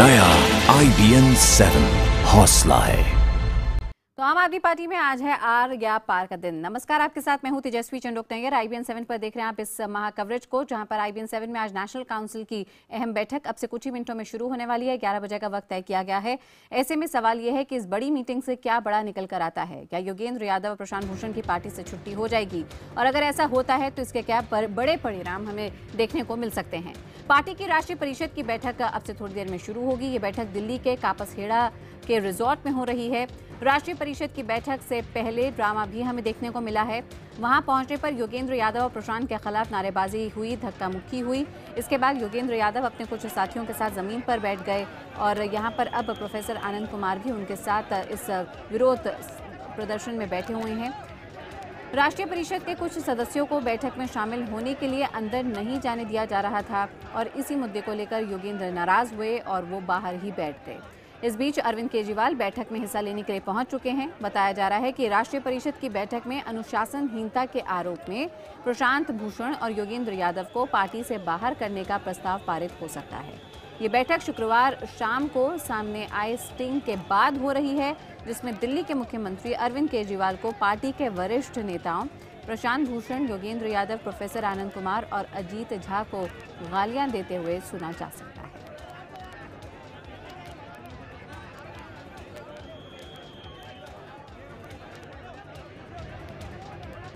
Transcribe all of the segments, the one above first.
नया IBN 7 हौसला है। तो आम आदमी पार्टी में आज है आर या पार का दिन। नमस्कार, आपके साथ मैं हूं तेजस्वी चंडोकनगर। IBN 7 पर देख रहे हैं आप इस महा कवरेज को, जहां पर IBN 7 में आज नेशनल काउंसिल की अहम बैठक अब से कुछ ही मिनटों में शुरू होने वाली है। 11 बजे का वक्त तय किया गया है। ऐसे में सवाल यह है कि इस बड़ी मीटिंग से क्या बड़ा निकल कर आता है। क्या योगेंद्र यादव और प्रशांत भूषण की पार्टी से छुट्टी हो जाएगी, और अगर ऐसा होता है तो इसके क्या बड़े परिणाम हमें देखने को मिल सकते हैं। पार्टी की राष्ट्रीय परिषद की बैठक अब से थोड़ी देर में शुरू होगी। ये बैठक दिल्ली के कापसहेड़ा के रिजॉर्ट में हो रही है। राष्ट्रीय परिषद की बैठक से पहले ड्रामा भी हमें देखने को मिला है। वहां पहुंचने पर योगेंद्र यादव और प्रशांत के खिलाफ नारेबाजी हुई, धक्का मुक्की हुई। इसके बाद योगेंद्र यादव अपने कुछ साथियों के साथ जमीन पर बैठ गए, और यहां पर अब प्रोफेसर आनंद कुमार भी उनके साथ इस विरोध प्रदर्शन में बैठे हुए हैं। राष्ट्रीय परिषद के कुछ सदस्यों को बैठक में शामिल होने के लिए अंदर नहीं जाने दिया जा रहा था, और इसी मुद्दे को लेकर योगेंद्र नाराज हुए और वो बाहर ही बैठ गए। इस बीच अरविंद केजरीवाल बैठक में हिस्सा लेने के लिए पहुंच चुके हैं। बताया जा रहा है कि राष्ट्रीय परिषद की बैठक में अनुशासनहीनता के आरोप में प्रशांत भूषण और योगेंद्र यादव को पार्टी से बाहर करने का प्रस्ताव पारित हो सकता है। ये बैठक शुक्रवार शाम को सामने आए स्टिंग के बाद हो रही है, जिसमें दिल्ली के मुख्यमंत्री अरविंद केजरीवाल को पार्टी के वरिष्ठ नेताओं प्रशांत भूषण, योगेंद्र यादव, प्रोफेसर आनंद कुमार और अजीत झा को गालियां देते हुए सुना जा सकता है।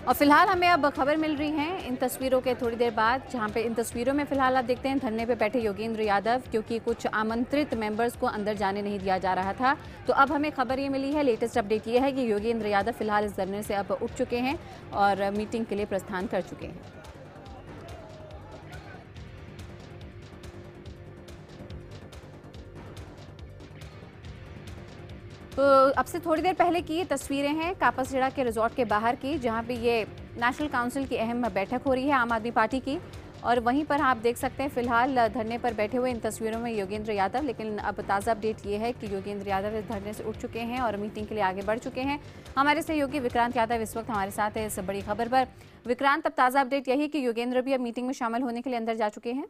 और फिलहाल हमें अब खबर मिल रही है इन तस्वीरों के थोड़ी देर बाद, जहां पे इन तस्वीरों में फिलहाल आप देखते हैं धरने पे बैठे योगेंद्र यादव, क्योंकि कुछ आमंत्रित मेंबर्स को अंदर जाने नहीं दिया जा रहा था। तो अब हमें खबर ये मिली है, लेटेस्ट अपडेट ये है कि योगेंद्र यादव फिलहाल इस धरने से अब उठ चुके हैं और मीटिंग के लिए प्रस्थान कर चुके हैं। तो अब से थोड़ी देर पहले की ये तस्वीरें हैं कापसहेड़ा के रिजॉर्ट के बाहर की, जहां पे ये नेशनल काउंसिल की अहम बैठक हो रही है आम आदमी पार्टी की। और वहीं पर आप देख सकते हैं फिलहाल धरने पर बैठे हुए इन तस्वीरों में योगेंद्र यादव। लेकिन अब ताज़ा अपडेट ये है कि योगेंद्र यादव इस धरने से उठ चुके हैं और मीटिंग के लिए आगे बढ़ चुके हैं। हमारे सहयोगी विक्रांत यादव इस वक्त हमारे साथ है इस बड़ी खबर पर। विक्रांत, अब ताज़ा अपडेट यही कि योगेंद्र भी अब मीटिंग में शामिल होने के लिए अंदर जा चुके हैं।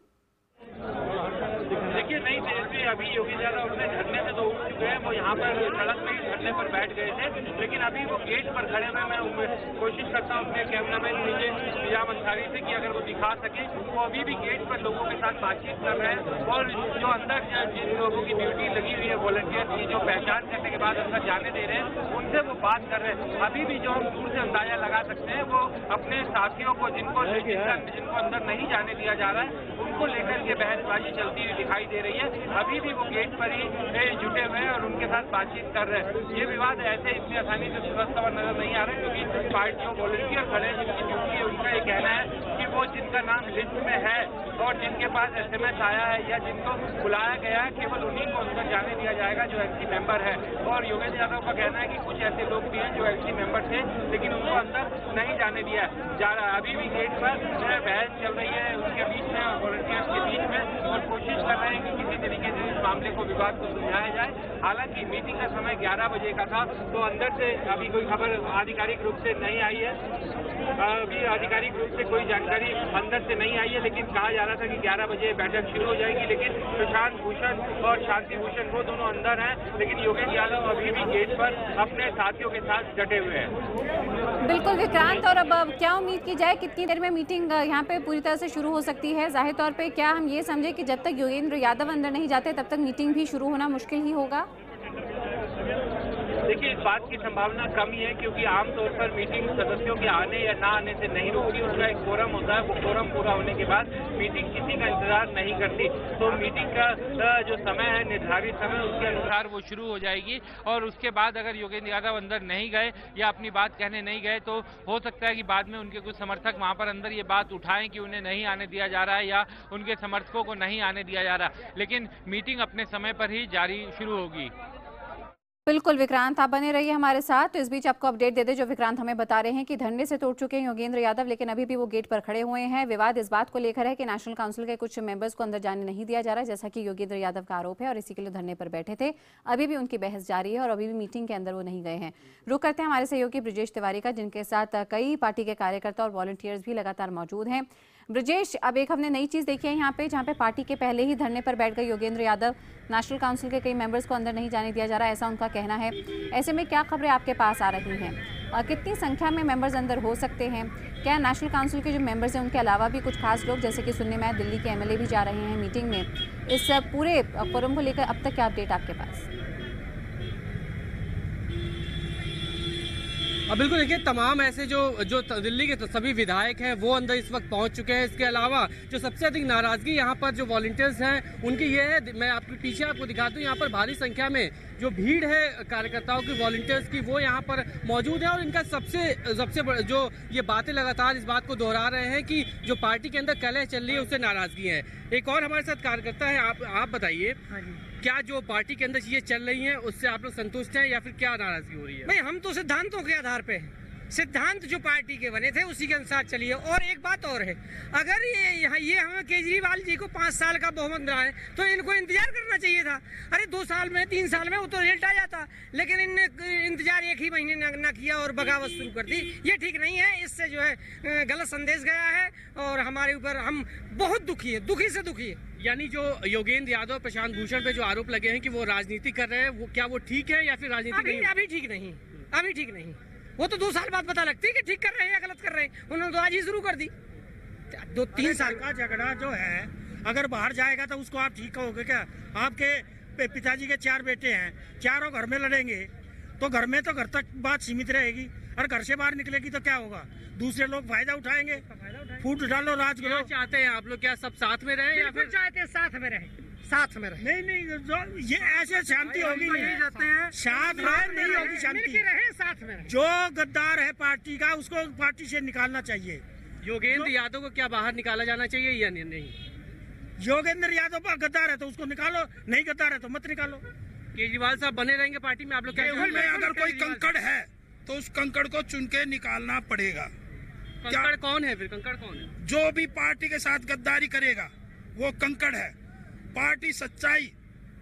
देखिए, नहीं तेजस्वी, अभी योगेंद्र यादव अपने धरने से तो उठ चुके हैं। वो यहाँ पर सड़क में ही धरने पर बैठ गए थे, लेकिन अभी वो गेट पर खड़े हुए। मैं कोशिश करता हूँ अपने कैमरामैन नीचे निजाम अंसारी से कि अगर वो दिखा सके। वो अभी भी गेट पर लोगों के साथ बातचीत कर रहे हैं, और जो अंदर जिन लोगों की ड्यूटी लगी हुई है वॉलंटियर की, जो पहचान करने के बाद अंदर जाने दे रहे हैं, उनसे वो बात कर रहे हैं। अभी भी जो हम दूर से अंदाजा लगा सकते हैं, वो अपने साथियों को जिनको अंदर नहीं जाने दिया जा रहा है, उनको लेकर के बहसबाजी चलती हुई दिखाई दे रही है। अभी भी वो गेट पर ही जुटे हुए हैं और उनके साथ बातचीत कर रहे हैं। ये विवाद ऐसे इतनी आसानी से सुलझता हुआ नजर नहीं आ रहा है, क्योंकि पार्टियों वॉलंटियर खड़े हैं जिनकी ड्यूटी है। उनका ये कहना है कि वो जिनका नाम लिस्ट में है और जिनके पास SMS आया है या जिनको बुलाया गया है, केवल उन्हीं को अंदर जाने दिया जाएगा जो LC मेंबर है। और योगेंद्र यादव का कहना है कि कुछ ऐसे लोग भी हैं जो LC मेंबर थे, लेकिन उनको अंदर नहीं जाने दिया जा रहा। अभी भी गेट पर बहस चल रही है उनके बीच में और वॉलंटियर्स के बीच में, और कोशिश कर रहे हैं कि किसी तरीके से इस मामले को, विवाद को सुलझाया जाए। हालांकि मीटिंग का समय 11 बजे का था, तो अंदर से अभी कोई खबर आधिकारिक रूप से नहीं आई है। अभी आधिकारिक रूप से कोई जानकारी अंदर से नहीं आई है, लेकिन कहा जा रहा था कि 11 बजे बैठक शुरू हो जाएगी। लेकिन प्रशांत भूषण और शांति भूषण वो दोनों अंदर हैं, लेकिन योगेंद्र यादव अभी भी गेट पर अपने साथियों के साथ डटे हुए हैं। बिल्कुल विक्रांत, और अब क्या उम्मीद की जाए कितनी देर में मीटिंग यहाँ पे पूरी तरह से शुरू हो सकती है? जाहिर तौर पे क्या हम ये समझे कि जब तक योगेंद्र यादव अंदर नहीं जाते तब तक मीटिंग भी शुरू होना मुश्किल ही होगा? देखिए, इस बात की संभावना कम ही है, क्योंकि आमतौर पर मीटिंग सदस्यों के आने या ना आने से नहीं रुकती। उसका एक फोरम होता है, वो फोरम पूरा होने के बाद मीटिंग किसी का इंतजार नहीं करती। तो मीटिंग का जो समय है, निर्धारित समय, उसके अनुसार वो शुरू हो जाएगी। और उसके बाद अगर योगेंद्र यादव अंदर नहीं गए या अपनी बात कहने नहीं गए, तो हो सकता है कि बाद में उनके कुछ समर्थक वहां पर अंदर ये बात उठाएं कि उन्हें नहीं आने दिया जा रहा है या उनके समर्थकों को नहीं आने दिया जा रहा। लेकिन मीटिंग अपने समय पर ही जारी शुरू होगी। बिल्कुल विक्रांत, आप बने रहिए हमारे साथ। तो इस बीच आपको अपडेट दे दे, जो विक्रांत हमें बता रहे हैं कि धरने से तो उठ चुके हैं योगेंद्र यादव, लेकिन अभी भी वो गेट पर खड़े हुए हैं। विवाद इस बात को लेकर है कि नेशनल काउंसिल के कुछ मेंबर्स को अंदर जाने नहीं दिया जा रहा है, जैसा कि योगेंद्र यादव का आरोप है, और इसी के लिए धरने पर बैठे थे। अभी भी उनकी बहस जारी है और अभी भी मीटिंग के अंदर वो नहीं गए हैं। रुक करते हैं हमारे सहयोगी ब्रिजेश तिवारी का, जिनके साथ कई पार्टी के कार्यकर्ता और वॉलंटियर्स भी लगातार मौजूद हैं। ब्रजेश, अब एक हमने नई चीज़ देखी है यहाँ पे, जहाँ पे पार्टी के पहले ही धरने पर बैठ गए योगेंद्र यादव। नेशनल काउंसिल के कई मेंबर्स को अंदर नहीं जाने दिया जा रहा, ऐसा उनका कहना है। ऐसे में क्या खबरें आपके पास आ रही हैं? कितनी संख्या में मेंबर्स अंदर हो सकते हैं? क्या नेशनल काउंसिल के जो मेंबर्स हैं उनके अलावा भी कुछ खास लोग, जैसे कि सुनने में दिल्ली के एमएलए भी जा रहे हैं मीटिंग में, इस पूरे फोरम को लेकर अब तक क्या अपडेट आपके पास? अब बिल्कुल देखिए, तमाम ऐसे जो दिल्ली के सभी विधायक हैं वो अंदर इस वक्त पहुंच चुके हैं। इसके अलावा जो सबसे अधिक नाराजगी यहाँ पर जो वॉलंटियर्स हैं उनकी ये है, मैं आपके पीछे आपको दिखाता हूँ, यहाँ पर भारी संख्या में जो भीड़ है कार्यकर्ताओं की, वॉलंटियर्स की, वो यहाँ पर मौजूद है। और इनका सबसे जो ये बातें लगातार इस बात को दोहरा रहे हैं कि जो पार्टी के अंदर कलह चल रही है उससे नाराजगी है। एक और हमारे साथ कार्यकर्ता है, आप बताइए, क्या जो पार्टी के अंदर चीजें चल रही हैं उससे आप लोग संतुष्ट हैं या फिर क्या नाराजगी हो रही है? नहीं, हम तो सिद्धांतों के आधार पे हैं। सिद्धांत जो पार्टी के बने थे उसी के अनुसार चलिए। और एक बात और है, अगर ये हमें केजरीवाल जी को 5 साल का बहुमत मिला है तो इनको इंतजार करना चाहिए था। अरे 2 साल में 3 साल में वो तो रिजल्ट आ जाता, लेकिन इनने इंतजार 1 ही महीने न किया और बगावत शुरू कर दी। ये ठीक नहीं है, इससे जो है गलत संदेश गया है और हमारे ऊपर हम बहुत दुखी है, दुखी से दुखी है। यानी जो योगेंद्र यादव, प्रशांत भूषण पे जो आरोप लगे हैं कि वो राजनीति कर रहे हैं, वो क्या वो ठीक है या फिर राजनीति नहीं? अभी ठीक नहीं, अभी ठीक नहीं। वो तो 2 साल बाद पता लगती है कि ठीक कर रहे हैं या गलत कर रहे हैं। उन्होंने तो आज ही शुरू कर दी। 2-3 साल का झगड़ा जो है, अगर बाहर जाएगा तो उसको आप ठीक कहोगे क्या? आपके पिताजी के 4 बेटे हैं, चारों घर में लड़ेंगे तो घर में तो घर तक बात सीमित रहेगी, और घर से बाहर निकलेगी तो क्या होगा? दूसरे लोग फायदा उठाएंगे। फूट डालो, राज करो। चाहते हैं आप लोग क्या सब साथ में रहे या फिर चाहते हैं साथ में रहे? साथ में रहे। नहीं, ये ऐसे शांति होगी नहीं, साथ में नहीं होगी शांति। रहे साथ में रहे। जो गद्दार है पार्टी का, उसको पार्टी से निकालना चाहिए। योगेंद्र यादव को क्या बाहर निकाला जाना चाहिए या नहीं? योगेंद्र यादव पर गद्दार है तो उसको निकालो, नहीं गद्दार है तो मत निकालो। केजरीवाल साहब बने रहेंगे पार्टी में, आप लोग क्या? अगर कोई कंकड़ है तो उस कंकड़ को चुन के निकालना पड़ेगा। कंकड़ कौन है फिर? कंकड़ कौन है? जो भी पार्टी के साथ गद्दारी करेगा वो कंकड़ है। पार्टी सच्चाई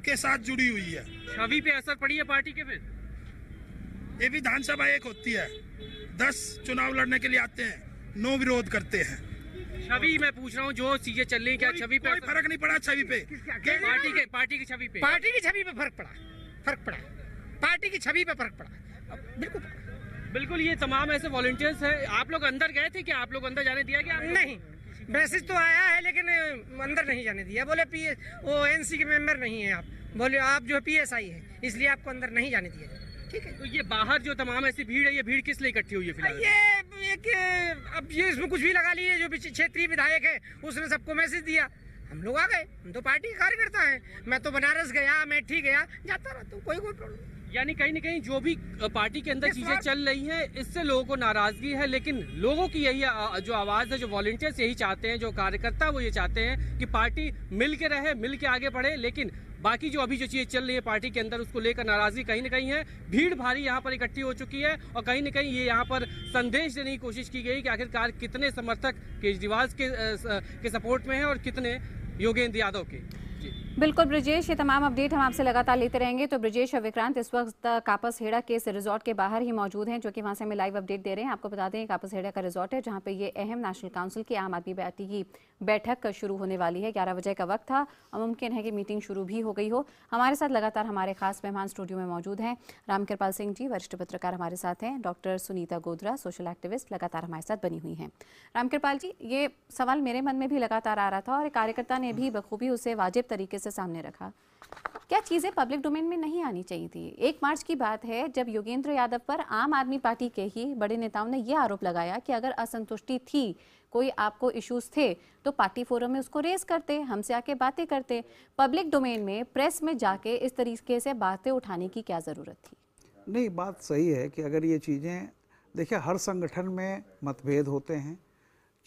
के साथ जुड़ी हुई है। छवि पे असर पड़ी है पार्टी के फिर? ये विधानसभा एक होती है, 10 चुनाव लड़ने के लिए आते हैं, 9 विरोध करते हैं। छवि मैं पूछ रहा हूँ, जो चीजें चल रही, क्या छवि पे कोई फर्क नहीं पड़ा? छवि पे पार्टी की छवि पे? पार्टी की छवि पे फर्क पड़ा। पार्टी की छवि पे फर्क पड़ा। बिल्कुल। ये तमाम ऐसे वॉलंटियर्स हैं। आप लोग अंदर गए थे क्या? आप लोग अंदर जाने दिया क्या? नहीं, मैसेज तो आया है लेकिन अंदर नहीं जाने दिया। बोले वो एनसी के मेंबर नहीं है आप, बोले आप जो पीएसआई है, इसलिए आपको अंदर नहीं जाने दिया जाए। ठीक है। तो ये बाहर जो तमाम ऐसी भीड़ है, ये भीड़ किस लिए इकट्ठी हुई है फिलहाल? अब ये इसमें कुछ भी लगा लिए। जो क्षेत्रीय विधायक है उसने सबको मैसेज दिया, हम लोग आ गए। हम तो पार्टी के कार्यकर्ता हैं। मैं तो बनारस गया, अमेठी गया, जाता रहता हूँ, कोई प्रॉब्लम। यानी कहीं न कहीं जो भी पार्टी के अंदर चीजें चल रही हैं, इससे लोगों को नाराजगी है, लेकिन लोगों की यही जो आवाज है, जो वॉलंटियर्स यही चाहते हैं, जो कार्यकर्ता वो ये चाहते हैं कि पार्टी मिल के रहे, मिल के आगे बढ़े। लेकिन बाकी जो अभी जो चीजें चल रही है पार्टी के अंदर, उसको लेकर नाराजगी कहीं न कहीं है। भीड़ भारी यहाँ पर इकट्ठी हो चुकी है और कहीं न कहीं ये यहाँ पर संदेश देने की कोशिश की गई कि आखिरकार कितने समर्थक केजरीवाल के सपोर्ट में है और कितने योगेंद्र यादव के। बिल्कुल ब्रजेश, ये तमाम अपडेट हम आपसे लगातार लेते रहेंगे। तो ब्रजेश और विक्रांत इस वक्त कापस हेड़ा के इस रिजॉर्ट के बाहर ही मौजूद हैं, जो कि वहां से हमें लाइव अपडेट दे रहे हैं। आपको बता दें, कापस हेड़ा का रिजॉर्ट है जहां पे ये अहम नेशनल काउंसिल की आम आदमी पार्टी की बैठक शुरू होने वाली है। 11 बजे का वक्त था और मुमकिन है कि मीटिंग शुरू भी हो गई हो। हमारे साथ लगातार हमारे खास मेहमान स्टूडियो में मौजूद हैं। रामकृपाल सिंह जी, वरिष्ठ पत्रकार हमारे साथ हैं। Doctor Sunita Godhra, social activist, लगातार हमारे साथ बनी हुई हैं। रामकृपाल जी, ये सवाल मेरे मन में भी लगातार आ रहा था और कार्यकर्ता ने भी बखूबी उसे वाजिब तरीके से सामने रखा। क्या चीज़ें पब्लिक डोमेन में नहीं आनी चाहिए थी? 1 मार्च की बात है जब योगेंद्र यादव पर आम आदमी पार्टी के ही बड़े नेताओं ने यह आरोप लगाया कि अगर असंतुष्टि थी, कोई आपको इश्यूज थे, तो पार्टी फोरम में उसको रेस करते, हमसे आके बातें करते। पब्लिक डोमेन में, प्रेस में जाके इस तरीके से बातें उठाने की क्या ज़रूरत थी? नहीं, बात सही है कि अगर ये चीज़ें, देखिए हर संगठन में मतभेद होते हैं,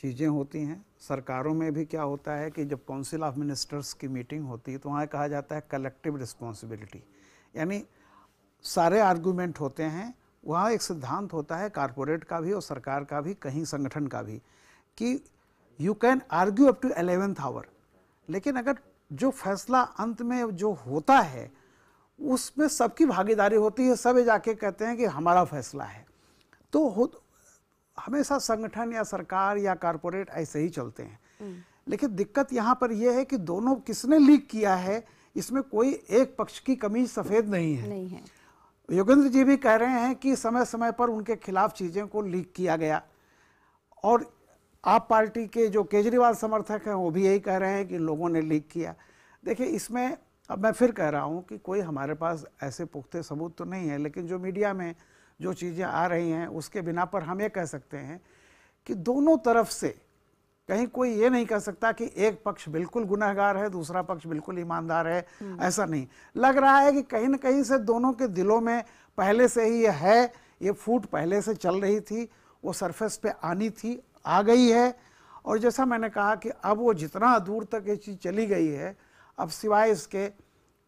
चीज़ें होती हैं। सरकारों में भी क्या होता है कि जब काउंसिल ऑफ मिनिस्टर्स की मीटिंग होती है तो वहाँ कहा जाता है कलेक्टिव रिस्पॉन्सिबिलिटी, यानी सारे आर्गूमेंट होते हैं। वहाँ एक सिद्धांत होता है कॉरपोरेट का भी और सरकार का भी, कहीं संगठन का भी, कि you can argue up to 11th hour, लेकिन अगर जो फैसला अंत में जो होता है उसमें सबकी भागीदारी होती है, सब जाके कहते हैं कि हमारा फैसला है, तो हमेशा संगठन या सरकार या कॉरपोरेट ऐसे ही चलते हैं। लेकिन दिक्कत यहाँ पर यह है कि दोनों किसने लीक किया है, इसमें कोई एक पक्ष की कमीज सफ़ेद नहीं है। योगेंद्र जी भी कह रहे हैं कि समय समय पर उनके खिलाफ चीज़ें को लीक किया गया, और आप पार्टी के जो केजरीवाल समर्थक हैं वो भी यही कह रहे हैं कि लोगों ने लीक किया। देखिए, इसमें अब मैं फिर कह रहा हूँ कि कोई हमारे पास ऐसे पुख्ते सबूत तो नहीं है, लेकिन जो मीडिया में जो चीज़ें आ रही हैं उसके बिना पर हम ये कह सकते हैं कि दोनों तरफ से कहीं कोई ये नहीं कह सकता कि एक पक्ष बिल्कुल गुनहगार है, दूसरा पक्ष बिल्कुल ईमानदार है। ऐसा नहीं लग रहा है कि कहीं ना कहीं से दोनों के दिलों में पहले से ही ये फूट पहले से चल रही थी, वो सरफेस पे आनी थी, आ गई है। और जैसा मैंने कहा कि अब वो जितना दूर तक ये चीज़ चली गई है, अब सिवाय इसके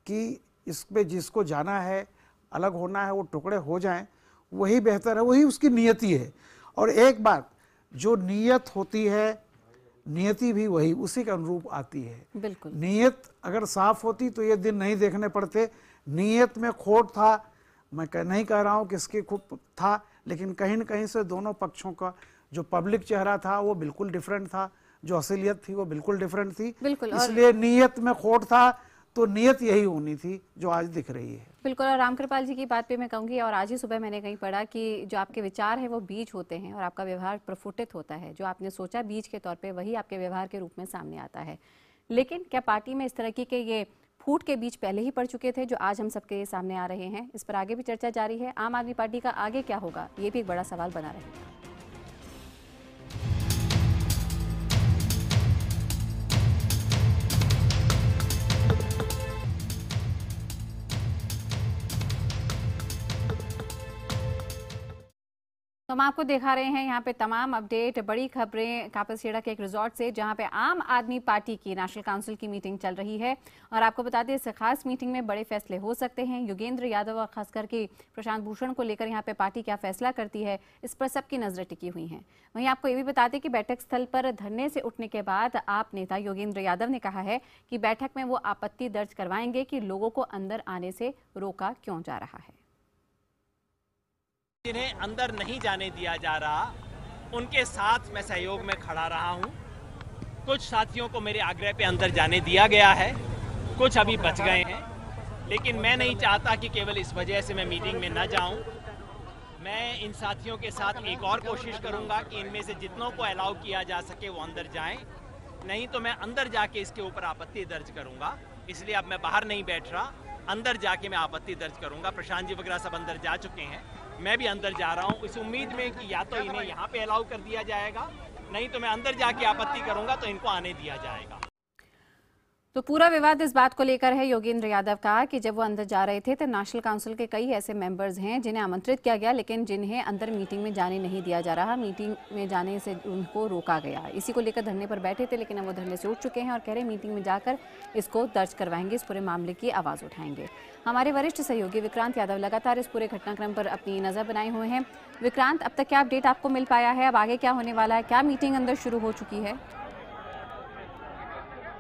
कि इस पे जिसको जाना है, अलग होना है, वो टुकड़े हो जाएं, वही बेहतर है, वही उसकी नियति है। और एक बात, जो नियत होती है, नियति भी वही उसी के अनुरूप आती है। बिल्कुल। नियत अगर साफ होती तो ये दिन नहीं देखने पड़ते। नियत में खोट था, मैं नहीं कह रहा हूँ किसकी खोट था, लेकिन कहीं न कहीं से दोनों पक्षों का जो पब्लिक चेहरा था वो बिल्कुल डिफरेंट था, जो असलियत थी वो बिल्कुल डिफरेंट थी। बिल्कुल। इसलिए नियत में खोट था, तो नियत यही होनी थी जो आज दिख रही है। बिल्कुल। और रामकृपाल जी की बात पे मैं कहूँगी, और आज ही सुबह मैंने कहीं पढ़ा कि जो आपके विचार है वो बीज होते हैं और आपका व्यवहार प्रफुटित होता है। जो आपने सोचा बीज के तौर पे, वही आपके व्यवहार के रूप में सामने आता है। लेकिन क्या पार्टी में इस तरह के ये फूट के बीज पहले ही पड़ चुके थे जो आज हम सबके सामने आ रहे हैं? इस पर आगे भी चर्चा जारी है। आम आदमी पार्टी का आगे क्या होगा, ये भी एक बड़ा सवाल बना रहेगा। तो हम आपको दिखा रहे हैं यहाँ पे तमाम अपडेट, बड़ी खबरें कापड़खेड़ा के एक रिजॉर्ट से, जहाँ पे आम आदमी पार्टी की नेशनल काउंसिल की मीटिंग चल रही है। और आपको बता दें, इस खास मीटिंग में बड़े फैसले हो सकते हैं। योगेंद्र यादव और खासकर के प्रशांत भूषण को लेकर यहाँ पे पार्टी क्या फैसला करती है, इस पर सबकी नजरें टिकी हुई हैं। वहीं आपको ये भी बता दें कि बैठक स्थल पर धरने से उठने के बाद आप नेता योगेंद्र यादव ने कहा है कि बैठक में वो आपत्ति दर्ज करवाएंगे कि लोगों को अंदर आने से रोका क्यों जा रहा है। जिन्हें अंदर नहीं जाने दिया जा रहा, उनके साथ मैं सहयोग में खड़ा रहा हूं। कुछ साथियों को मेरे आग्रह पे अंदर जाने दिया गया है, कुछ अभी बच गए हैं, लेकिन मैं नहीं चाहता कि केवल इस वजह से मैं मीटिंग में न जाऊं। मैं इन साथियों के साथ एक और कोशिश करूंगा कि इनमें से जितनों को अलाउ किया जा सके वो अंदर जाएं, नहीं तो मैं अंदर जाके इसके ऊपर आपत्ति दर्ज करूंगा। इसलिए अब मैं बाहर नहीं बैठ रहा, अंदर जाके मैं आपत्ति दर्ज करूंगा। प्रशांत जी वगैरह सब अंदर जा चुके हैं, मैं भी अंदर जा रहा हूं, इस उम्मीद में कि या तो इन्हें यहाँ पे अलाउ कर दिया जाएगा, नहीं तो मैं अंदर जाके आपत्ति करूंगा तो इनको आने दिया जाएगा। तो पूरा विवाद इस बात को लेकर है योगेंद्र यादव का कि जब वो अंदर जा रहे थे तो नेशनल काउंसिल के कई ऐसे मेंबर्स हैं जिन्हें आमंत्रित किया गया, लेकिन जिन्हें अंदर मीटिंग में जाने नहीं दिया जा रहा, मीटिंग में जाने से उनको रोका गया। इसी को लेकर धरने पर बैठे थे, लेकिन अब वो धरने से उठ चुके हैं और कह रहे हैं मीटिंग में जाकर इसको दर्ज करवाएंगे, इस पूरे मामले की आवाज़ उठाएंगे। हमारे वरिष्ठ सहयोगी विक्रांत यादव लगातार इस पूरे घटनाक्रम पर अपनी नज़र बनाए हुए हैं। विक्रांत, अब तक क्या अपडेट आपको मिल पाया है? अब आगे क्या होने वाला है? क्या मीटिंग अंदर शुरू हो चुकी है?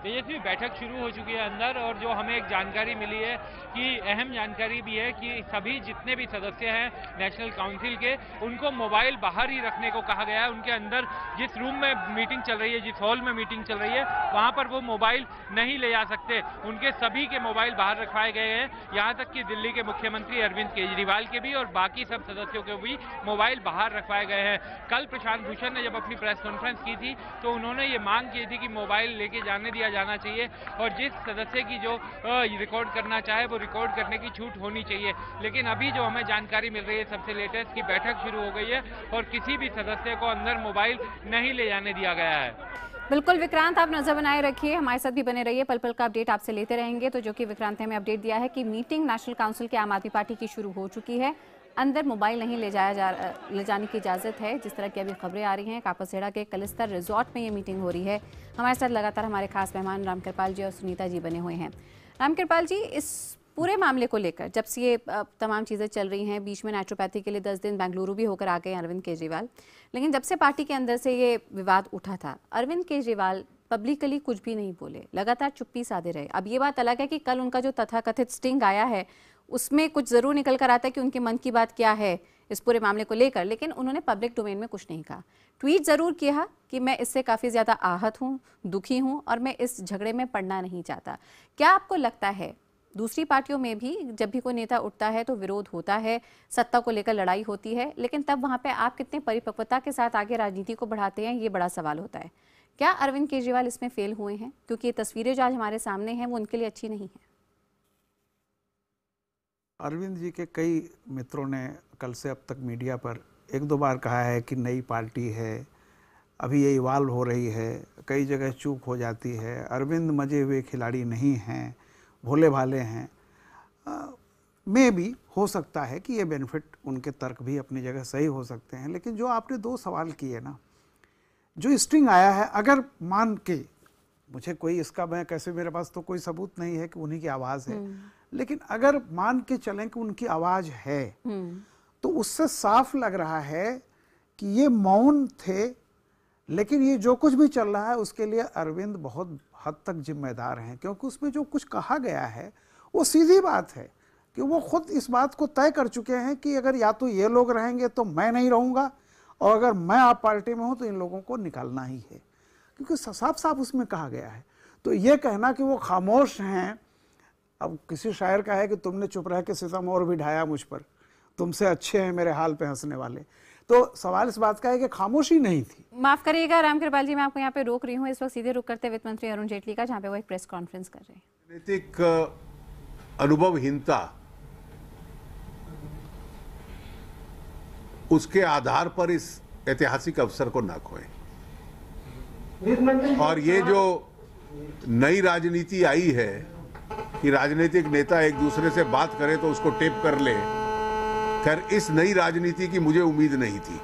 तेजस्वी, बैठक शुरू हो चुकी है अंदर, और जो हमें एक जानकारी मिली है कि अहम जानकारी भी है कि सभी जितने भी सदस्य हैं नेशनल काउंसिल के, उनको मोबाइल बाहर ही रखने को कहा गया है। उनके अंदर जिस रूम में मीटिंग चल रही है, जिस हॉल में मीटिंग चल रही है, वहां पर वो मोबाइल नहीं ले जा सकते। उनके सभी के मोबाइल बाहर रखवाए गए हैं, यहाँ तक कि दिल्ली के मुख्यमंत्री अरविंद केजरीवाल के भी और बाकी सब सदस्यों के भी मोबाइल बाहर रखवाए गए हैं। कल प्रशांत भूषण ने जब अपनी प्रेस कॉन्फ्रेंस की थी तो उन्होंने ये मांग की थी कि मोबाइल लेके जाने दिया जाना चाहिए और जिस सदस्य की जो रिकॉर्ड करना चाहे वो रिकॉर्ड करने की छूट होनी चाहिए। लेकिन अभी जो हमें जानकारी मिल रही है सबसे लेटेस्ट की बैठक शुरू हो गई है और किसी भी सदस्य को अंदर मोबाइल नहीं ले जाने दिया गया है। बिल्कुल विक्रांत, आप नजर बनाए रखिए, हमारे साथ भी बने रहिए, पल पल का अपडेट आपसे लेते रहेंगे। तो जो कि विक्रांत ने हमें अपडेट दिया है कि मीटिंग नेशनल काउंसिल के आम आदमी पार्टी की शुरू हो चुकी है, अंदर मोबाइल नहीं ले जाने की इजाज़त है। जिस तरह की अभी खबरें आ रही हैं, कापड़खेड़ा के कलिस्तर रिजॉर्ट में ये मीटिंग हो रही है। हमारे साथ लगातार हमारे खास मेहमान रामकृपाल जी और सुनीता जी बने हुए हैं। रामकृपाल जी, इस पूरे मामले को लेकर जब से ये तमाम चीज़ें चल रही हैं, बीच में नेचुरोपैथी के लिए 10 दिन बेंगलुरु भी होकर आ गए अरविंद केजरीवाल, लेकिन जब से पार्टी के अंदर से ये विवाद उठा था, अरविंद केजरीवाल पब्लिकली कुछ भी नहीं बोले, लगातार चुप्पी साधे रहे। अब ये बात अलग है कि कल उनका जो तथाकथित स्टिंग आया है उसमें कुछ ज़रूर निकल कर आता है कि उनके मन की बात क्या है, इस पूरे मामले को लेकर, लेकिन उन्होंने पब्लिक डोमेन में कुछ नहीं कहा। ट्वीट ज़रूर किया कि मैं इससे काफ़ी ज़्यादा आहत हूँ, दुखी हूँ और मैं इस झगड़े में पड़ना नहीं चाहता। क्या आपको लगता है दूसरी पार्टियों में भी जब भी कोई नेता उठता है तो विरोध होता है, सत्ता को लेकर लड़ाई होती है, लेकिन तब वहाँ पे आप कितने परिपक्वता के साथ आगे राजनीति को बढ़ाते हैं, ये बड़ा सवाल होता है। क्या अरविंद केजरीवाल इसमें फेल हुए हैं? क्योंकि ये तस्वीरें जो आज हमारे सामने हैं वो उनके लिए अच्छी नहीं है। अरविंद जी के कई मित्रों ने कल से अब तक मीडिया पर एक दो बार कहा है कि नई पार्टी है, अभी ये इवाल्व हो रही है, कई जगह चूक हो जाती है, अरविंद मजे हुए खिलाड़ी नहीं हैं, भोले भाले हैं। में भी हो सकता है कि ये बेनिफिट, उनके तर्क भी अपनी जगह सही हो सकते हैं, लेकिन जो आपने दो सवाल किए ना, जो स्ट्रिंग आया है, अगर मान के मुझे कोई इसका, मैं कैसे, मेरे पास तो कोई सबूत नहीं है कि उन्हीं की आवाज़ है, लेकिन अगर मान के चलें कि उनकी आवाज़ है तो उससे साफ लग रहा है कि ये मौन थे, लेकिन ये जो कुछ भी चल रहा है उसके लिए अरविंद बहुत हद तक जिम्मेदार हैं, क्योंकि उसमें जो कुछ कहा गया है वो सीधी बात है कि वो खुद इस बात को तय कर चुके हैं कि अगर या तो ये लोग रहेंगे तो मैं नहीं रहूँगा, और अगर मैं आप पार्टी में हूँ तो इन लोगों को निकालना ही है, क्योंकि साफ साफ उसमें कहा गया है। तो ये कहना कि वो खामोश हैं, अब किसी शायर का है कि तुमने चुप रह के सितम और भी ढाया मुझ पर, तुमसे अच्छे हैं मेरे हाल पे हंसने वाले। तो सवाल इस बात का है कि खामोशी नहीं थी। माफ करिएगा रामकृपाल जी, मैं आपको यहाँ पे रोक रही हूँ। इस वक्त सीधे रुक करते वित्त मंत्री अरुण जेटली का, जहाँ पे वो एक प्रेस कॉन्फ्रेंस कर रहे हैं। राजनीतिक अनुभवहीनता, उसके आधार पर इस ऐतिहासिक अवसर को ना खोएं। और ये जो नई राजनीति आई है कि राजनीतिक नेता एक दूसरे से बात करे तो उसको टेप कर ले, खैर इस नई राजनीति की मुझे उम्मीद नहीं थी।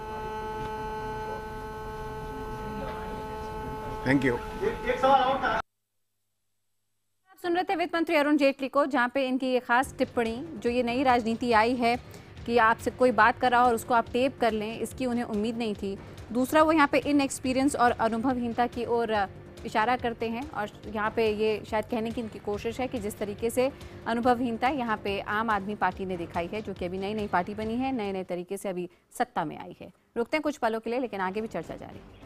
Thank you. आप सुन रहे थे वित्त मंत्री अरुण जेटली को, जहां पे इनकी ये खास टिप्पणी, जो ये नई राजनीति आई है कि आपसे कोई बात कर रहा हो और उसको आप टेप कर लें, इसकी उन्हें उम्मीद नहीं थी। दूसरा, वो यहाँ पे इनएक्सपीरियंस और अनुभवहीनता की ओर इशारा करते हैं, और यहाँ पे ये शायद कहने की इनकी कोशिश है कि जिस तरीके से अनुभवहीनता यहाँ पे आम आदमी पार्टी ने दिखाई है, जो कि अभी नई नई पार्टी बनी है, नए नए तरीके से अभी सत्ता में आई है। रुकते हैं कुछ पलों के लिए, लेकिन आगे भी चर्चा जारी है।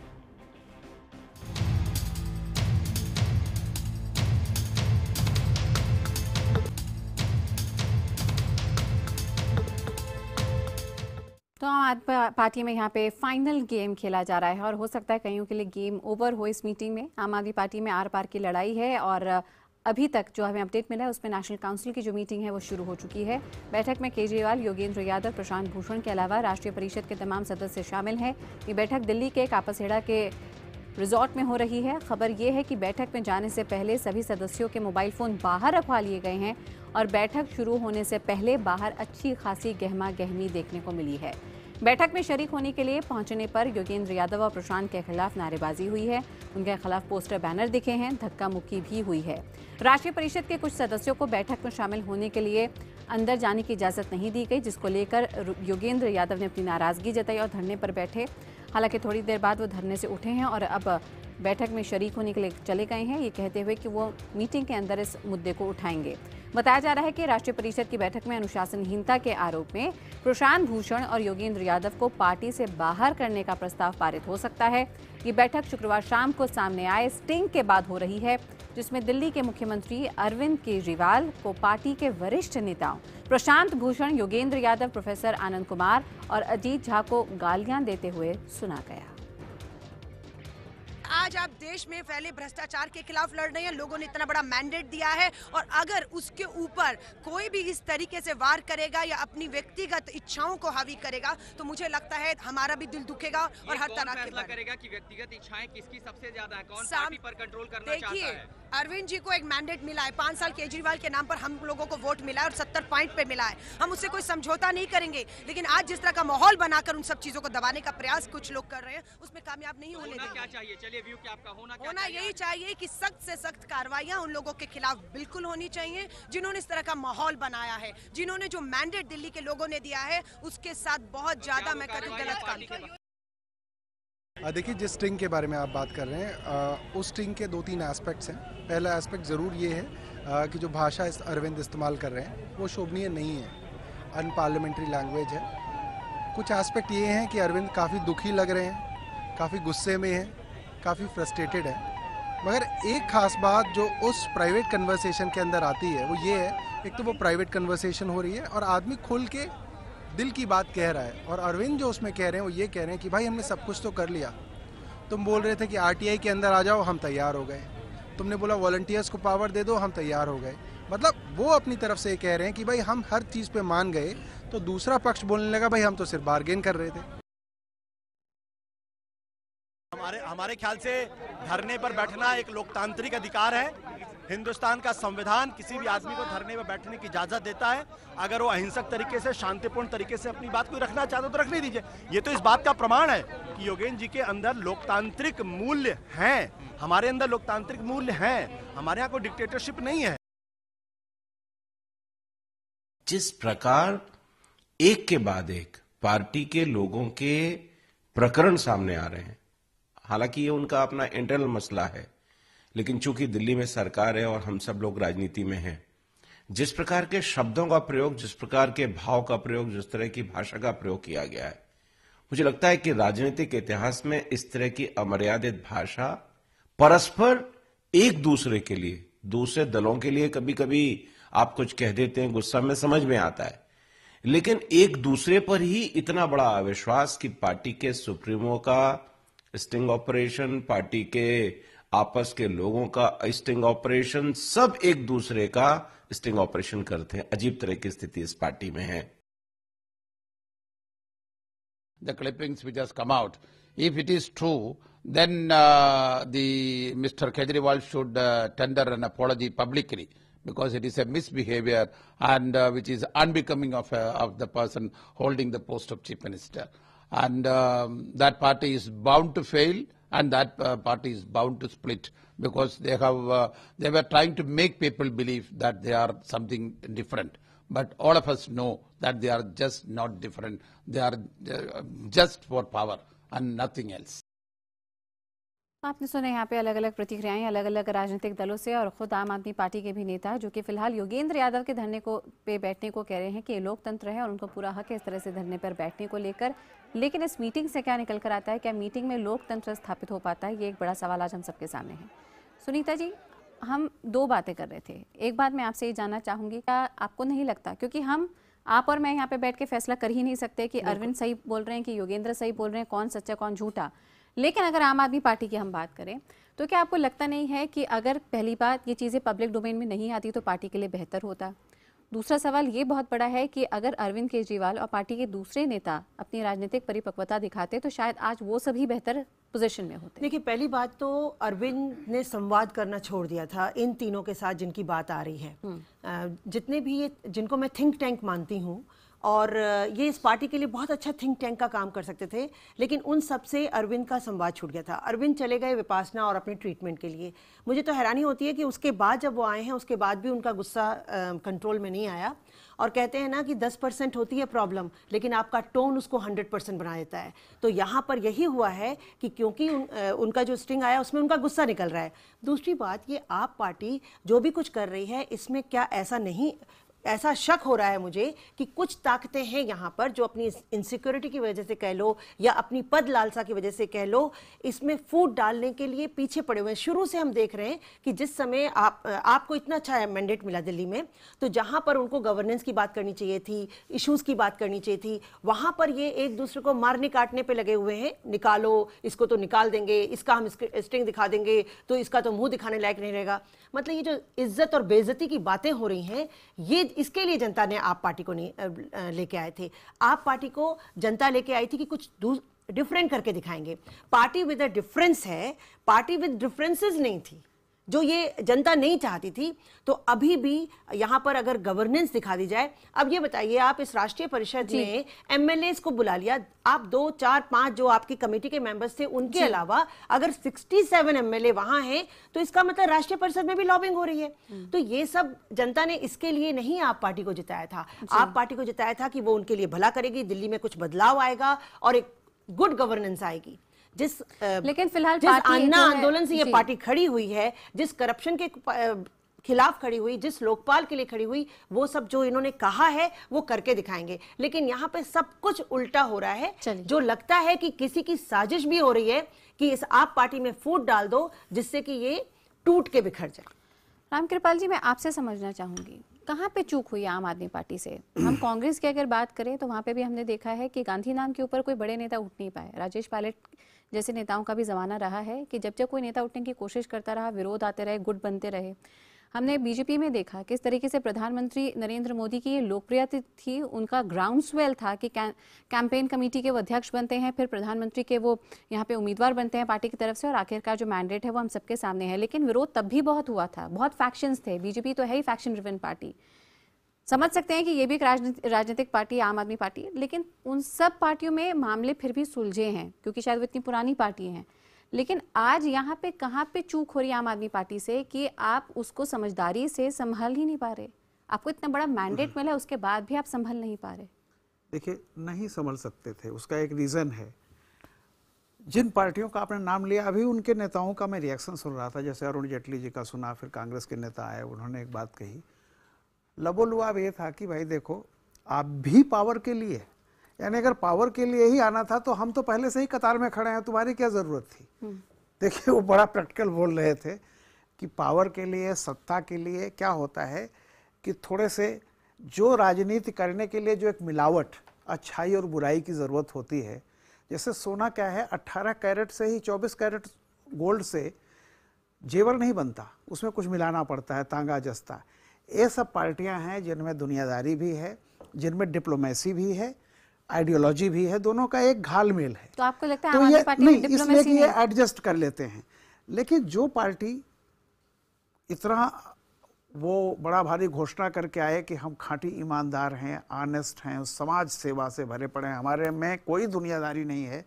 तो आम आदमी पार्टी में यहाँ पे फाइनल गेम खेला जा रहा है, और हो सकता है कईयों के लिए गेम ओवर हो इस मीटिंग में। आम आदमी पार्टी में आर पार की लड़ाई है, और अभी तक जो हमें अपडेट मिला है उसमें नेशनल काउंसिल की जो मीटिंग है वो शुरू हो चुकी है। बैठक में केजरीवाल, योगेंद्र यादव, प्रशांत भूषण के अलावा राष्ट्रीय परिषद के तमाम सदस्य शामिल हैं। ये बैठक दिल्ली के कापासेड़ा के रिजॉर्ट में हो रही है। खबर ये है कि बैठक में जाने से पहले सभी सदस्यों के मोबाइल फ़ोन बाहर रखवा लिए गए हैं, और बैठक शुरू होने से पहले बाहर अच्छी खासी गहमा गहमी देखने को मिली है। बैठक में शरीक होने के लिए पहुंचने पर योगेंद्र यादव और प्रशांत के खिलाफ नारेबाजी हुई है। उनके खिलाफ पोस्टर बैनर दिखे हैं, धक्का मुक्की भी हुई है। राष्ट्रीय परिषद के कुछ सदस्यों को बैठक में शामिल होने के लिए अंदर जाने की इजाज़त नहीं दी गई, जिसको लेकर योगेंद्र यादव ने अपनी नाराज़गी जताई और धरने पर बैठे। हालांकि थोड़ी देर बाद वो धरने से उठे हैं और अब बैठक में शरीक होने के लिए चले गए हैं, ये कहते हुए कि वो मीटिंग के अंदर इस मुद्दे को उठाएंगे। बताया जा रहा है कि राष्ट्रीय परिषद की बैठक में अनुशासनहीनता के आरोप में प्रशांत भूषण और योगेंद्र यादव को पार्टी से बाहर करने का प्रस्ताव पारित हो सकता है। ये बैठक शुक्रवार शाम को सामने आए स्टिंग के बाद हो रही है, जिसमें दिल्ली के मुख्यमंत्री अरविंद केजरीवाल को पार्टी के वरिष्ठ नेताओं प्रशांत भूषण, योगेंद्र यादव, प्रोफेसर आनंद कुमार और अजीत झा को गालियां देते हुए सुना गया। आज आप देश में फैले भ्रष्टाचार के खिलाफ लड़ रहे हैं, लोगों ने इतना बड़ा मैंडेट दिया है, और अगर उसके ऊपर कोई भी इस तरीके से वार करेगा या अपनी व्यक्तिगत इच्छाओं को हावी करेगा, तो मुझे लगता है हमारा भी दिल दुखेगा और हर तरह के करेगा कि व्यक्तिगत इच्छाएं किसकी सबसे ज्यादा है, कौन पार्टी पर कंट्रोल करना चाहता है। देखिए, अरविंद जी को एक मैंडेट मिला है, 5 साल केजरीवाल के नाम पर हम लोगों को वोट मिला है और 70 पॉइंट पे मिला है। हम उससे कोई समझौता नहीं करेंगे, लेकिन आज जिस तरह का माहौल बनाकर उन सब चीजों को दबाने का प्रयास कुछ लोग कर रहे हैं, उसमें कामयाब नहीं होने देंगे। क्या चाहिए, चलिए व्यू क्या आपका होना यही चाहिए कि सख्त से सख्त कार्रवाइयां उन लोगों के खिलाफ बिल्कुल होनी चाहिए, जिन्होंने इस तरह का माहौल बनाया है, जिन्होंने जो मैंडेट दिल्ली के लोगों ने दिया है उसके साथ बहुत ज्यादा मैं कहूं गलत काम किया। देखिए, जिस स्टिंग के बारे में आप बात कर रहे हैं, उस स्टिंग के 2-3 एस्पेक्ट्स हैं। पहला एस्पेक्ट ज़रूर ये है कि जो भाषा अरविंद इस्तेमाल कर रहे हैं वो शोभनीय नहीं है, अनपार्लियामेंट्री लैंग्वेज है, कुछ एस्पेक्ट ये हैं कि अरविंद काफ़ी दुखी लग रहे हैं, काफ़ी गुस्से में हैं, काफ़ी फ्रस्ट्रेटेड है। मगर एक खास बात जो उस प्राइवेट कन्वर्सेशन के अंदर आती है वो ये है, एक तो वो प्राइवेट कन्वर्सेशन हो रही है और आदमी खुल के दिल की बात कह रहा है। और अरविंद जो उसमें कह रहे हैं वो ये कह रहे हैं कि भाई हमने सब कुछ तो कर लिया, तुम बोल रहे थे कि आरटीआई के अंदर आ जाओ, हम तैयार हो गए, तुमने बोला वॉलंटियर्स को पावर दे दो, हम तैयार हो गए। मतलब वो अपनी तरफ से कह रहे हैं कि भाई हम हर चीज़ पे मान गए, तो दूसरा पक्ष बोलने लगा भाई हम तो सिर्फ बार्गेन कर रहे थे। हमारे ख्याल से धरने पर बैठना एक लोकतांत्रिक अधिकार है। हिंदुस्तान का संविधान किसी भी आदमी को धरने पर बैठने की इजाजत देता है। अगर वो अहिंसक तरीके से, शांतिपूर्ण तरीके से अपनी बात को रखना चाहते हो तो रखने दीजिए। ये तो इस बात का प्रमाण है कि योगेंद्र जी के अंदर लोकतांत्रिक मूल्य हैं, हमारे अंदर लोकतांत्रिक मूल्य हैं, हमारे यहाँ कोई डिक्टेटरशिप नहीं है। जिस प्रकार एक के बाद एक पार्टी के लोगों के प्रकरण सामने आ रहे हैं, हालांकि ये उनका अपना इंटरनल मसला है, लेकिन चूंकि दिल्ली में सरकार है और हम सब लोग राजनीति में हैं, जिस प्रकार के शब्दों का प्रयोग, जिस प्रकार के भाव का प्रयोग, जिस तरह की भाषा का प्रयोग किया गया है, मुझे लगता है कि राजनीतिक इतिहास में इस तरह की अमर्यादित भाषा परस्पर एक दूसरे के लिए, दूसरे दलों के लिए, कभी कभी आप कुछ कह देते हैं, गुस्सा में समझ में आता है, लेकिन एक दूसरे पर ही इतना बड़ा अविश्वास कि पार्टी के सुप्रीमो का स्टिंग ऑपरेशन, पार्टी के आपस के लोगों का स्टिंग ऑपरेशन, सब एक दूसरे का स्टिंग ऑपरेशन करते हैं। अजीब तरह की स्थिति इस पार्टी में है। The clippings which has come out, if it is true, then the Mr. Kejriwal should tender an apology publicly, because it is a misbehavior and which is unbecoming of the person holding the post of chief minister. And that party is bound to fail, and that party is bound to split, because they were trying to make people believe that they are something different. But all of us know that they are just not different. They are just for power and nothing else. आपने सुना यहाँ पे अलग अलग प्रतिक्रियाएं अलग अलग राजनीतिक दलों से, और खुद आम आदमी पार्टी के भी नेता जो कि फिलहाल योगेंद्र यादव के धरने को पे बैठने को कह रहे हैं कि ये लोकतंत्र है और उनको पूरा हक है इस तरह से धरने पर बैठने को लेकर। लेकिन इस मीटिंग से क्या निकल कर आता है, क्या मीटिंग में लोकतंत्र स्थापित हो पाता है, ये एक बड़ा सवाल आज हम सबके सामने है। सुनीता जी, हम दो बातें कर रहे थे। एक बात मैं आपसे ये जानना चाहूँगी, क्या आपको नहीं लगता, क्योंकि आप और मैं यहाँ पे बैठ के फैसला कर ही नहीं सकते कि अरविंद सही बोल रहे हैं कि योगेंद्र सही बोल रहे हैं, कौन सच्चा कौन झूठा, लेकिन अगर आम आदमी पार्टी की हम बात करें तो क्या आपको लगता नहीं है कि अगर पहली बात ये चीज़ें पब्लिक डोमेन में नहीं आती तो पार्टी के लिए बेहतर होता? दूसरा सवाल ये बहुत बड़ा है कि अगर अरविंद केजरीवाल और पार्टी के दूसरे नेता अपनी राजनीतिक परिपक्वता दिखाते तो शायद आज वो सभी बेहतर पोजीशन में होते। देखिए, पहली बात तो अरविंद ने संवाद करना छोड़ दिया था इन तीनों के साथ जिनकी बात आ रही है। जितने भी ये जिनको मैं थिंक टैंक मानती हूँ और ये इस पार्टी के लिए बहुत अच्छा थिंक टैंक का काम कर सकते थे, लेकिन उन सब से अरविंद का संवाद छूट गया था। अरविंद चले गए विपासना और अपने ट्रीटमेंट के लिए। मुझे तो हैरानी होती है कि उसके बाद जब वो आए हैं उसके बाद भी उनका गुस्सा कंट्रोल में नहीं आया, और कहते हैं ना कि 10% होती है प्रॉब्लम, लेकिन आपका टोन उसको 100% बना देता है। तो यहाँ पर यही हुआ है कि क्योंकि उनका जो स्टिंग आया उसमें उनका गुस्सा निकल रहा है। दूसरी बात, ये आप पार्टी जो भी कुछ कर रही है इसमें क्या ऐसा शक हो रहा है मुझे कि कुछ ताकतें हैं यहाँ पर जो अपनी इनसिक्योरिटी की वजह से कह लो या अपनी पद लालसा की वजह से कह लो, इसमें फूट डालने के लिए पीछे पड़े हुए हैं। शुरू से हम देख रहे हैं कि जिस समय आपको इतना अच्छा मैंडेट मिला दिल्ली में, तो जहाँ पर उनको गवर्नेंस की बात करनी चाहिए थी, इश्यूज की बात करनी चाहिए थी, वहाँ पर ये एक दूसरे को मारने काटने पर लगे हुए हैं। निकालो इसको तो निकाल देंगे, इसका हम स्टिंग दिखा देंगे तो इसका तो मुंह दिखाने लायक नहीं रहेगा। मतलब ये जो इज्जत और बेइज्जती की बातें हो रही हैं, ये इसके लिए जनता ने आप पार्टी को नहीं लेके आए थे। आप पार्टी को जनता लेके आई थी कि कुछ डिफरेंट करके दिखाएंगे। पार्टी विद अ डिफरेंस है, पार्टी विद डिफरेंसेस नहीं थी, जो ये जनता नहीं चाहती थी। तो अभी भी यहाँ पर अगर गवर्नेंस दिखा दी जाए, अब ये बताइए, आप इस राष्ट्रीय परिषद में एमएलएस को बुला लिया, आप 2, 4, 5 जो आपकी कमेटी के मेंबर्स थे उनके अलावा अगर 67 एमएलए वहां हैं, तो इसका मतलब राष्ट्रीय परिषद में भी लॉबिंग हो रही है। तो ये सब जनता ने इसके लिए नहीं आप पार्टी को जिताया था। आप पार्टी को जिताया था कि वो उनके लिए भला करेगी, दिल्ली में कुछ बदलाव आएगा और एक गुड गवर्नेंस आएगी। लेकिन फिलहाल जिस अन्ना आंदोलन से ये पार्टी खड़ी हुई है, जिस करप्शन के खिलाफ खड़ी हुई, जिस लोकपाल के लिए खड़ी हुई, वो सब जो इन्होंने कहा है वो करके दिखाएंगे। लेकिन यहाँ पे सब कुछ उल्टा हो रहा है। जो लगता है कि किसी की साजिश भी हो रही है कि इस आप पार्टी में फूट डाल दो जिससे कि ये टूट के बिखर जाए। रामकृपाल जी, मैं आपसे समझना चाहूंगी कहाँ पे चूक हुई आम आदमी पार्टी से? हम कांग्रेस की अगर बात करें तो वहाँ पे भी हमने देखा है कि गांधी नाम के ऊपर कोई बड़े नेता उठ नहीं पाए। राजेश पायलट जैसे नेताओं का भी जमाना रहा है कि जब जब कोई नेता उठने की कोशिश करता रहा, विरोध आते रहे, गुट बनते रहे। हमने बीजेपी में देखा किस तरीके से प्रधानमंत्री नरेंद्र मोदी की ये लोकप्रियता थी, उनका ग्राउंड स्वेल था कि कैंपेन कमेटी के वो अध्यक्ष बनते हैं, फिर प्रधानमंत्री के वो यहाँ पे उम्मीदवार बनते हैं पार्टी की तरफ से, और आखिरकार जो मैंडेट है वो हम सबके सामने है। लेकिन विरोध तब भी बहुत हुआ था, बहुत फैक्शंस थे। बीजेपी तो है ही फैक्शन ड्रिवन पार्टी। समझ सकते हैं कि ये भी एक राजनीतिक पार्टी, आम आदमी पार्टी, लेकिन उन सब पार्टियों में मामले फिर भी सुलझे हैं क्योंकि शायद वो इतनी पुरानी पार्टी हैं। लेकिन आज यहाँ पे कहाँ पे चूक हो रही है आम आदमी पार्टी से कि आप उसको समझदारी से संभाल ही नहीं पा रहे? आपको इतना बड़ा मैंडेट मिला, उसके बाद भी आप संभाल नहीं पा रहे। देखिए, नहीं संभल सकते थे, उसका एक रीज़न है। जिन पार्टियों का आपने नाम लिया, अभी उनके नेताओं का मैं रिएक्शन सुन रहा था, जैसे अरुण जेटली जी का सुना, फिर कांग्रेस के नेता आए, उन्होंने एक बात कही, लबोलुआब ये था कि भाई देखो, आप भी पावर के लिए, यानी अगर पावर के लिए ही आना था तो हम तो पहले से ही कतार में खड़े हैं, तुम्हारी क्या जरूरत थी? देखिए, वो बड़ा प्रैक्टिकल बोल रहे थे कि पावर के लिए, सत्ता के लिए क्या होता है कि थोड़े से जो राजनीति करने के लिए जो एक मिलावट, अच्छाई और बुराई की ज़रूरत होती है, जैसे सोना क्या है, 18 कैरेट से ही 24 कैरेट गोल्ड से जेवर नहीं बनता, उसमें कुछ मिलाना पड़ता है, तांगा जस्ता। ये सब पार्टियां हैं जिनमें दुनियादारी भी है, जिनमें डिप्लोमेसी भी है, आइडियोलॉजी भी है, दोनों का एक घाल मेल है। तो आपको लगता है तो आम आदमी पार्टी में डिप्लोमेसी इसलिए कि ये एडजस्ट कर लेते हैं। लेकिन जो पार्टी इतना वो बड़ा भारी घोषणा करके आए कि हम खाँटी ईमानदार हैं, ऑनेस्ट हैं, समाज सेवा से भरे पड़े हैं, हमारे में कोई दुनियादारी नहीं है,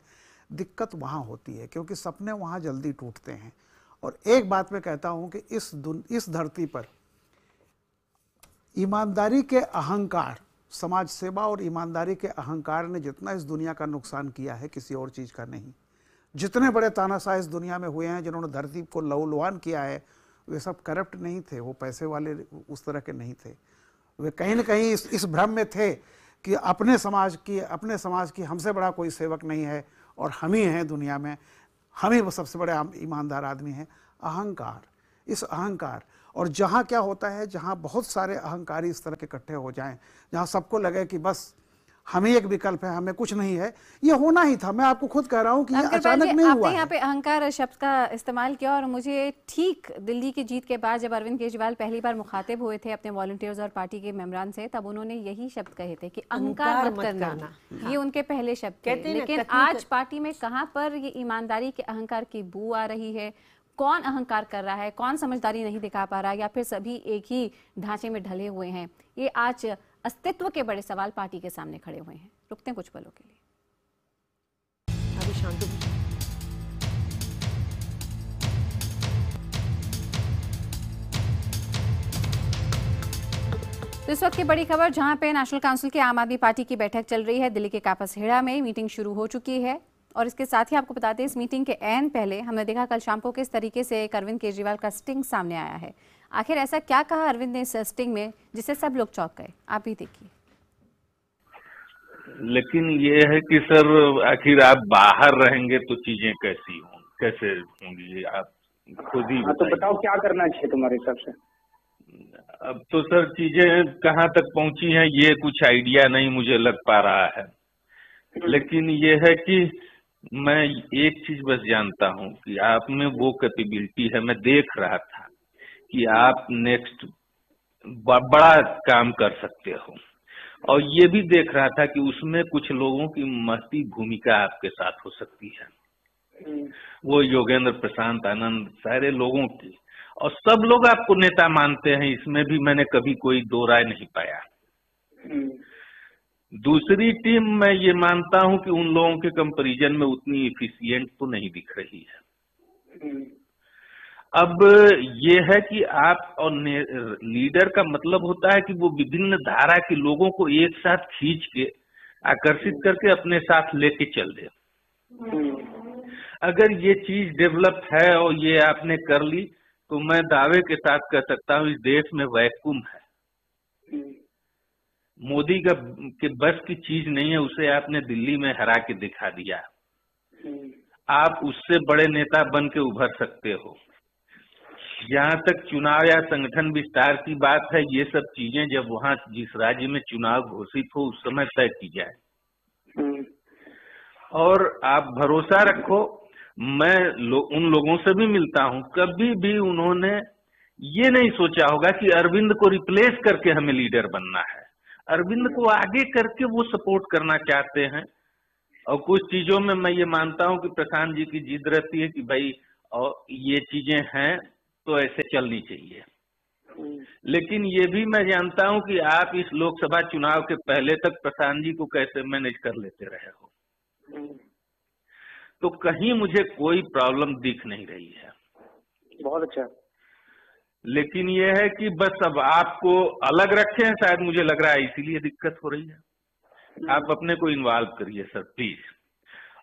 दिक्कत वहाँ होती है क्योंकि सपने वहाँ जल्दी टूटते हैं। और एक बात मैं कहता हूँ कि इस धरती पर ईमानदारी के अहंकार, समाज सेवा और ईमानदारी के अहंकार ने जितना इस दुनिया का नुकसान किया है, किसी और चीज़ का नहीं। जितने बड़े तानाशाह इस दुनिया में हुए हैं, जिन्होंने धरती को लहूलुहान किया है, वे सब करप्ट नहीं थे, वो पैसे वाले उस तरह के नहीं थे। वे कहीं न कहीं इस भ्रम में थे कि अपने समाज की हमसे बड़ा कोई सेवक नहीं है और हम ही हैं दुनिया में, हम ही वो सबसे बड़े ईमानदार आदमी हैं। अहंकार, इस अहंकार, और जहाँ क्या होता है, जहाँ बहुत सारे अहंकारी इस तरह के इकट्ठे हो जाएं, जहाँ सबको लगे कि बस हम ही एक विकल्प है, हमें कुछ नहीं है, ये होना ही था। मैं आपको खुद कह रहा हूँ कि ये अचानक नहीं हुआ है। यहाँ पे अहंकार शब्द का इस्तेमाल किया और मुझे ठीक दिल्ली की जीत के बाद जब अरविंद केजरीवाल पहली बार मुखातिब हुए थे अपने वॉलंटियर्स और पार्टी के मेंबरान से, तब उन्होंने यही शब्द कहे थे कि अहंकार मत करना। ये उनके पहले शब्द थे। लेकिन आज पार्टी में कहाँ पर ये ईमानदारी के अहंकार की बू आ रही है? कौन अहंकार कर रहा है, कौन समझदारी नहीं दिखा पा रहा है, या फिर सभी एक ही ढांचे में ढले हुए हैं? ये आज अस्तित्व के बड़े सवाल पार्टी के सामने खड़े हुए हैं। रुकते हैं कुछ पलों के लिए। अभी शांति। तो इस वक्त की बड़ी खबर, जहां पे नेशनल काउंसिल की आम आदमी पार्टी की बैठक चल रही है, दिल्ली के कापसहेड़ा में मीटिंग शुरू हो चुकी है। और इसके साथ ही आपको बताते हैं, इस मीटिंग के ऐन पहले हमने देखा कल शाम को किस तरीके से अरविंद केजरीवाल का स्टिंग सामने आया है। आखिर ऐसा क्या कहा अरविंद ने इस स्टिंग में जिससे सब लोग चौंक गए? आप भी देखिए। लेकिन ये है कि सर, आखिर आप बाहर रहेंगे तो चीजें कैसे होंगी, आप खुद ही तो बताओ क्या करना चाहिए तुम्हारे हिसाब से? अब तो सर चीजें कहाँ तक पहुंची हैं ये कुछ आइडिया नहीं मुझे लग पा रहा है। लेकिन ये है कि मैं एक चीज बस जानता हूँ कि आप में वो कैपेबिलिटी है। मैं देख रहा था कि आप नेक्स्ट बड़ा काम कर सकते हो, और ये भी देख रहा था कि उसमें कुछ लोगों की महती भूमिका आपके साथ हो सकती है। वो योगेंद्र प्रशांत, आनंद, सारे लोगों की, और सब लोग आपको नेता मानते हैं, इसमें भी मैंने कभी कोई दो राय नहीं पाया। दूसरी टीम, मैं ये मानता हूं कि उन लोगों के कंपैरिजन में उतनी एफिशिएंट तो नहीं दिख रही है। अब ये है कि आप, और लीडर का मतलब होता है कि वो विभिन्न धारा के लोगों को एक साथ खींच के आकर्षित करके अपने साथ लेके चल दे। अगर ये चीज डेवलप है और ये आपने कर ली तो मैं दावे के साथ कह सकता हूँ इस देश में वैक्यूम है। मोदी का के बस की चीज नहीं है, उसे आपने दिल्ली में हरा के दिखा दिया। आप उससे बड़े नेता बन के उभर सकते हो। जहाँ तक चुनाव या संगठन विस्तार की बात है, ये सब चीजें जब वहाँ जिस राज्य में चुनाव घोषित हो उस समय तय की जाए। और आप भरोसा रखो, मैं उन लोगों से भी मिलता हूँ, कभी भी उन्होंने ये नहीं सोचा होगा कि अरविंद को रिप्लेस करके हमें लीडर बनना है। अरविंद को आगे करके वो सपोर्ट करना चाहते हैं। और कुछ चीजों में मैं ये मानता हूँ कि प्रशांत जी की जिद रहती है कि भाई और ये चीजें हैं तो ऐसे चलनी चाहिए। लेकिन ये भी मैं जानता हूँ कि आप इस लोकसभा चुनाव के पहले तक प्रशांत जी को कैसे मैनेज कर लेते रहे हो, तो कहीं मुझे कोई प्रॉब्लम दिख नहीं रही है। बहुत अच्छा। लेकिन ये है कि बस अब आपको अलग रखे हैं, शायद मुझे लग रहा है इसीलिए दिक्कत हो रही है। आप अपने को इन्वॉल्व करिए सर प्लीज।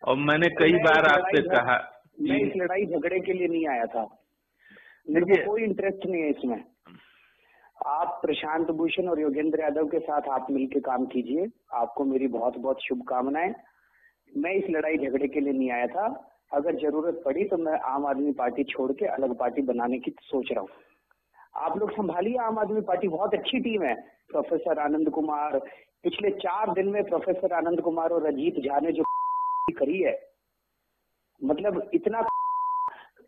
और मैंने कई बार आपसे कहा, मैं इस लड़ाई झगड़े के लिए नहीं आया था, मेरे को कोई इंटरेस्ट नहीं है इसमें। आप प्रशांत भूषण और योगेंद्र यादव के साथ आप मिलकर काम कीजिए, आपको मेरी बहुत बहुत शुभकामनाएं। मैं इस लड़ाई झगड़े के लिए नहीं आया था। अगर जरूरत पड़ी तो मैं आम आदमी पार्टी छोड़ के अलग पार्टी बनाने की सोच रहा हूँ। आप लोग संभालिए आम आदमी पार्टी, बहुत अच्छी टीम है। प्रोफेसर आनंद कुमार, पिछले 4 दिन में प्रोफेसर आनंद कुमार और अजीत झा ने जो करी है, मतलब इतना।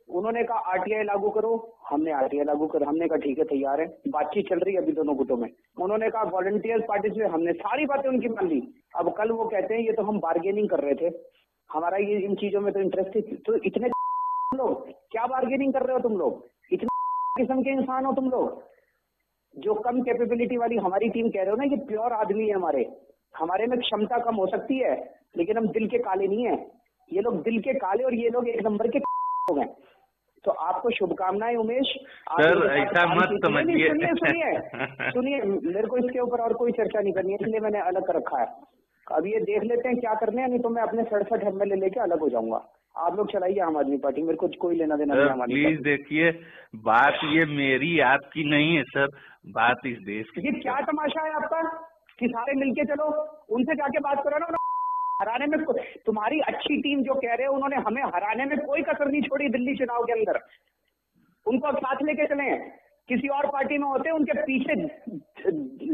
उन्होंने कहा आरटीआई लागू करो, हमने आरटीआई लागू कर, हमने कहा ठीक है तैयार है, बातचीत चल रही है अभी दोनों गुटों में। उन्होंने कहा वॉलंटियर्स पार्टिसिपेट, हमने सारी बातें उनकी मान ली। अब कल वो कहते हैं ये तो हम बार्गेनिंग कर रहे थे, हमारा ये इन चीजों में तो इंटरेस्ट है। तो इतने लोग क्या बार्गेनिंग कर रहे हो तुम लोग? इतने किस्म के इंसान हो तुम लोग जो कम कैपेबिलिटी वाली हमारी टीम कह रहे हो ना, ये प्योर आदमी है हमारे में क्षमता कम हो सकती है लेकिन हम दिल के काले नहीं है। ये लोग दिल के काले और ये लोग 1 नंबर के हो गए। तो आपको शुभकामनाएं उमेश। सर ऐसा मत समझिए। सुनिए, मेरे को इसके ऊपर और कोई चर्चा नहीं करनी है, इसलिए मैंने अलग कर रखा है। अब ये देख लेते हैं क्या करने हैं, नहीं तो मैं अपने 67 MLA लेके अलग हो जाऊंगा। आप लोग चलाइए आम आदमी पार्टी, मेरे को कोई लेना देना नहीं। प्लीज देखिए, बात ये मेरी आपकी नहीं है सर, बात इस देश की। ये क्या तमाशा है आपका कि सारे मिलके चलो, उनसे जाके बात करो ना। हराने में तुम्हारी अच्छी टीम जो कह रहे हो, उन्होंने हमें हराने में कोई कसर नहीं छोड़ी दिल्ली चुनाव के अंदर। उनको अब साथ लेके चले। किसी और पार्टी में होते उनके पीछे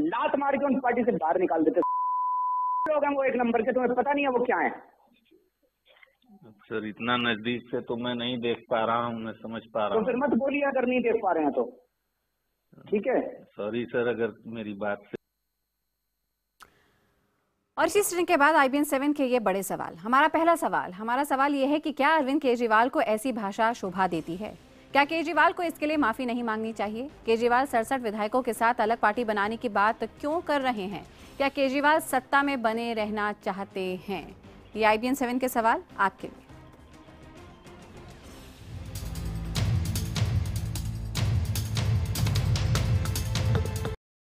लात मार के उन पार्टी से बाहर निकाल देते। लोग हैं वो 1 नंबर के, तुम्हें पता नहीं है वो क्या है। सर इतना नजदीक से तो मैं नहीं देख पा रहा हूँ, मैं समझ पा रहा हूँ। तो फिर मत बोलिए अगर नहीं देख पा रहे हैं तो, ठीक है। सॉरी सर अगर मेरी बात से। और इसी स्ट्रिंग के बाद IBN 7 के ये बड़े सवाल। हमारा सवाल ये है कि क्या अरविंद केजरीवाल को ऐसी भाषा शोभा देती है? क्या केजरीवाल को इसके लिए माफी नहीं मांगनी चाहिए? केजरीवाल 67 विधायकों के साथ अलग पार्टी बनाने की बात क्यों कर रहे हैं? क्या केजरीवाल सत्ता में बने रहना चाहते हैं? ये IBN 7 के सवाल आपके लिए।